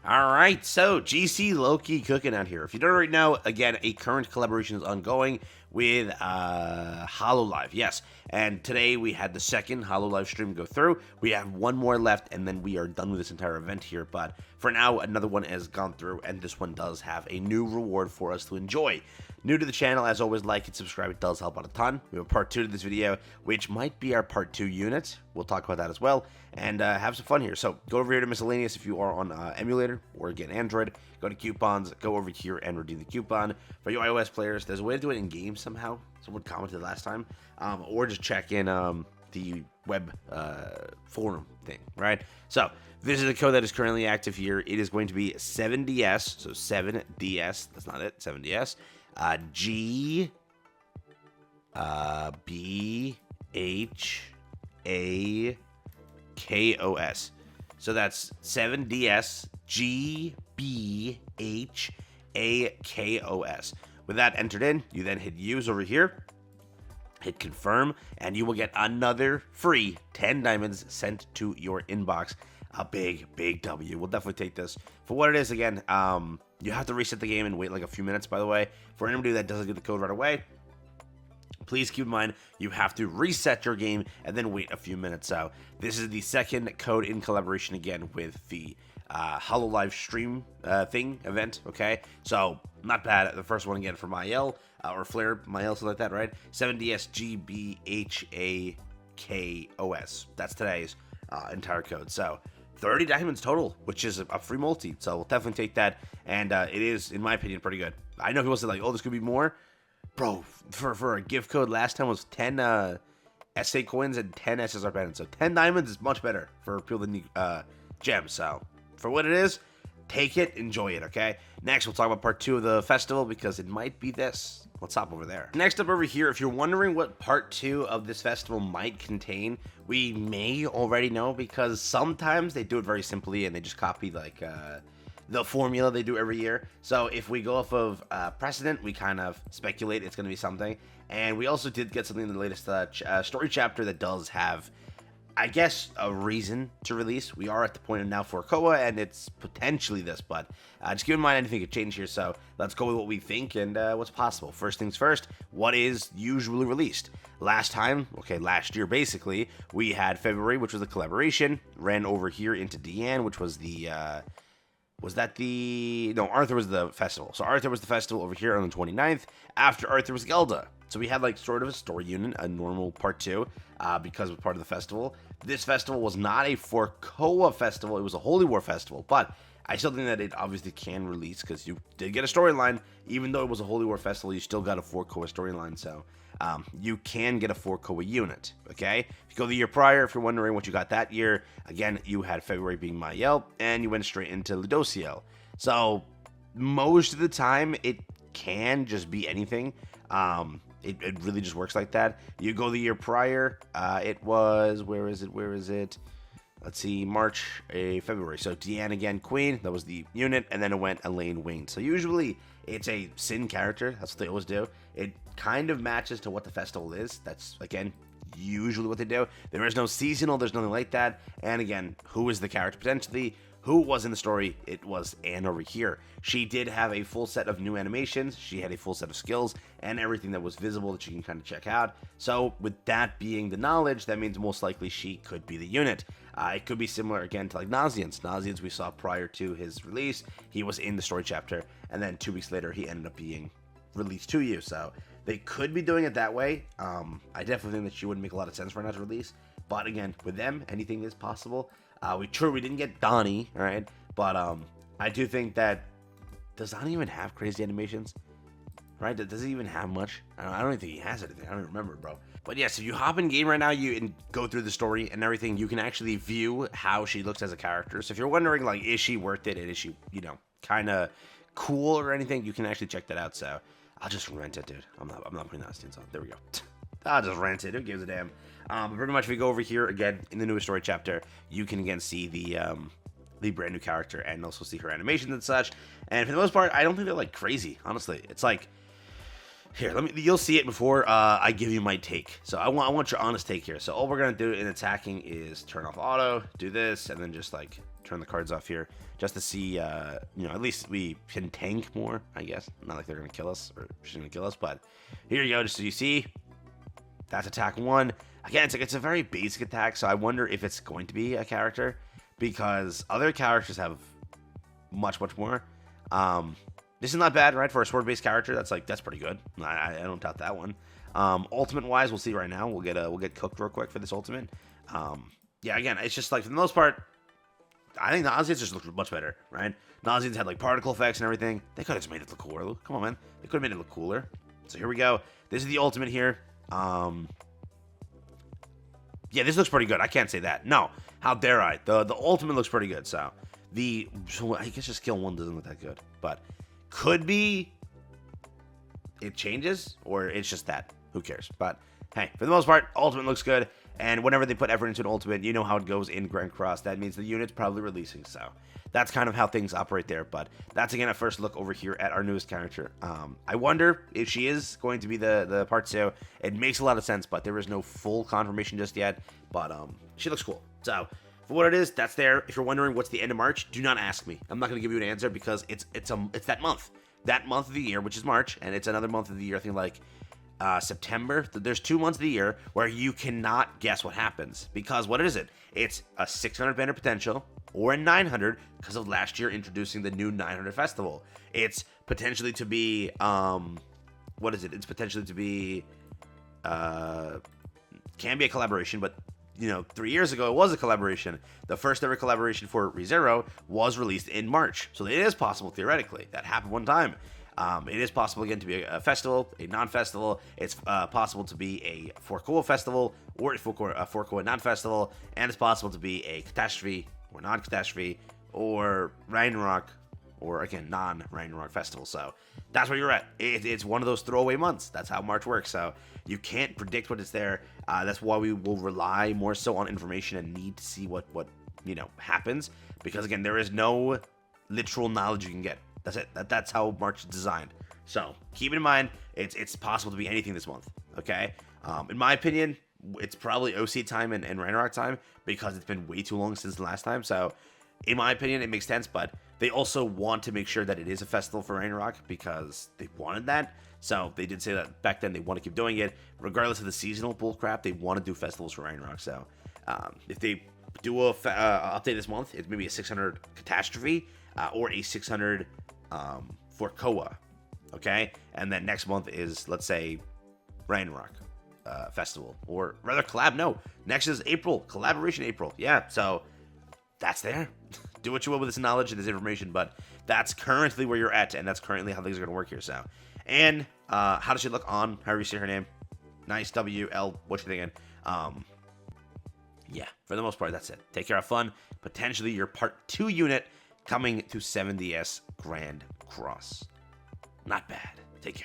All right, so GC Loki cooking out here. If you don't already know, again, a current collaboration is ongoing with HoloLive. Yes, and today we had the second HoloLive stream go through. We have one more left, and then we are done with this entire event here. But for now, another one has gone through, and this one does have a new reward for us to enjoy. New to the channel, as always, like and subscribe. It does help out a ton. We have a part 2 to this video, which might be our part 2 unit. We'll talk about that as well, and have some fun here. So go over here to Miscellaneous if you are on emulator or again Android. Go to coupons, go over here and redeem the coupon. For you iOS players, there's a way to do it in game somehow. Someone commented last time, or just check in the web forum thing, right? So this is the code that is currently active here. It is going to be 7DS, so 7DS. That's not it. 7DS. G B H A K O S. So that's 7DS G B H A K O S. With that entered in, you then hit use over here, hit confirm, and you will get another free 10 diamonds sent to your inbox. A big W. We'll definitely take this for what it is. Again, you have to reset the game and wait like a few minutes, by the way. For anybody that doesn't get the code right away, please keep in mind you have to reset your game and then wait a few minutes. So this is the second code in collaboration again with the HoloLive stream event, okay? So not bad. The first one again for Mael or Flare, Mael, something like that, right? 7DSGBHAKOS. That's today's entire code. So 30 diamonds total, which is a free multi. So we'll definitely take that. And it is, in my opinion, pretty good. I know people say like, oh, this could be more. Bro, for a gift code last time was 10 SA coins and 10 SSR pendants. So 10 diamonds is much better for people that need gems. So for what it is, take it, enjoy it, okay? Next, we'll talk about part 2 of the festival because it might be this. Let's hop over there. Next up over here, if you're wondering what part 2 of this festival might contain, we may already know because sometimes they do it very simply and they just copy like the formula they do every year. So if we go off of precedent, we kind of speculate it's going to be something. And we also did get something in the latest story chapter that does have, I guess, a reason to release. We are at the point of now for Koa, and it's potentially this, but just keep in mind anything could change here. So let's go with what we think and what's possible. First things first, what is usually released? Last year basically, we had February, which was a collaboration, ran over here into Deanne, which was the Arthur was the festival. So Arthur was the festival over here on the 29th. After Arthur was Gelda. So we had like sort of a story unit, a normal part 2, because it was part of the festival. This festival was not a Forkoa festival. It was a Holy War festival. But I still think that it obviously can release because you did get a storyline. Even though it was a Holy War festival, you still got a Forkoa storyline. So you can get a Forkoa unit, okay? If you go the year prior, if you're wondering what you got that year, again, you had February being Mael, and you went straight into Ludociel. So most of the time, it can just be anything. It really just works like that. You go the year prior, it was, where is it? Let's see, March, February. So Deanne again, Queen, that was the unit, and then it went Elaine Wayne. So usually it's a Sin character. That's what they always do. It kind of matches to what the festival is. That's, again, usually what they do. There is no seasonal. There's nothing like that. And again, who is the character potentially? Who was in the story? It was Anne over here. She did have a full set of new animations. She had a full set of skills and everything that was visible that you can kind of check out. So with that being the knowledge, that means most likely she could be the unit. It could be similar again to like Nauseans. Nauseans we saw prior to his release. He was in the story chapter, and then 2 weeks later he ended up being released to you. So they could be doing it that way. I definitely think that she wouldn't make a lot of sense for her not to release. But again, with them, anything is possible. We didn't get Donnie, all right? But I do think that, does Donnie even have crazy animations? Right? Does he even have much? I don't even think he has anything. I don't even remember, bro. But yes, if you hop in game right now, and go through the story and everything, you can actually view how she looks as a character. So if you're wondering, like, is she worth it? And is she, kind of cool or anything? You can actually check that out. So I'll just rent it, dude. I'm not putting that scenes on. There we go. I'll just rent it. Who gives a damn? But pretty much, if we go over here again in the newest story chapter, you can again see the brand new character and also see her animations and such. And for the most part, I don't think they're like crazy. Honestly, it's like, here, you'll see it before I give you my take. So I want your honest take here. So all we're gonna do in attacking is turn off auto, do this, and then just like turn the cards off here just to see, at least we can tank more, I guess. Not like they're going to kill us, or she's going to kill us, but here you go, just so you see. That's attack 1. Again, it's a very basic attack, so I wonder if it's going to be a character, because other characters have much, much more. This is not bad, right? For a sword-based character, that's pretty good. I don't doubt that one. Ultimate-wise, we'll see right now. We'll get cooked real quick for this ultimate. Yeah, again, it's just like, for the most part, I think Nausea's just looked much better, right? Nausea's had like particle effects and everything. They could have just made it look cooler. Come on, man. They could have made it look cooler. So here we go. This is the ultimate here. Yeah, this looks pretty good. I can't say that. No. How dare I? The ultimate looks pretty good. So I guess just skill 1 doesn't look that good. But could be it changes, or it's just that. Who cares? But hey, for the most part, ultimate looks good. And whenever they put effort into an ultimate, you know how it goes in Grand Cross. That means the unit's probably releasing. So that's kind of how things operate there. But that's, again, a first look over here at our newest character. I wonder if she is going to be the part 2. It makes a lot of sense, but there is no full confirmation just yet. But she looks cool. So for what it is, that's there. If you're wondering what's the end of March, do not ask me. I'm not going to give you an answer, because it's that month. That month of the year, which is March, and it's another month of the year, I think like September. There's 2 months of the year where you cannot guess what happens, because what is it? It's a 600 banner potential or a 900, because of last year introducing the new 900 festival. It's potentially to be what is it? It's potentially to be can be a collaboration, but 3 years ago it was a collaboration. The first ever collaboration for ReZero was released in March, so it is possible theoretically. That happened one time. It is possible again to be a festival, a non-festival. It's possible to be a Forkoa festival or a Forkoa non-festival, and it's possible to be a catastrophe or non-catastrophe or Ragnarok or, again, non-Ragnarok festival. So that's where you're at. It's one of those throwaway months. That's how March works. So you can't predict what is there. That's why we will rely more so on information and need to see what happens, because again, there is no literal knowledge you can get. That's it. That's how March is designed. So keep it in mind. It's possible to be anything this month. Okay. In my opinion, it's probably OC time and Ragnarok time, because it's been way too long since the last time. So in my opinion, it makes sense. But they also want to make sure that it is a festival for Ragnarok, because they wanted that. So they did say that back then. They want to keep doing it regardless of the seasonal bullcrap. They want to do festivals for Ragnarok. So if they do a update this month, it's maybe a 600 catastrophe or a 600 for Koa, okay? And then next month is, let's say, Ragnarok festival, or rather collab. No, next is April, collaboration April. Yeah, so that's there. Do what you will with this knowledge and this information, but that's currently where you're at, and that's currently how things are going to work here. So, and how does she look on? However you say her name. Nice, WL. What you thinking? Yeah, for the most part, that's it. Take care, have fun. Potentially your part 2 unit coming to 70S Grand Cross. Not bad. Take care.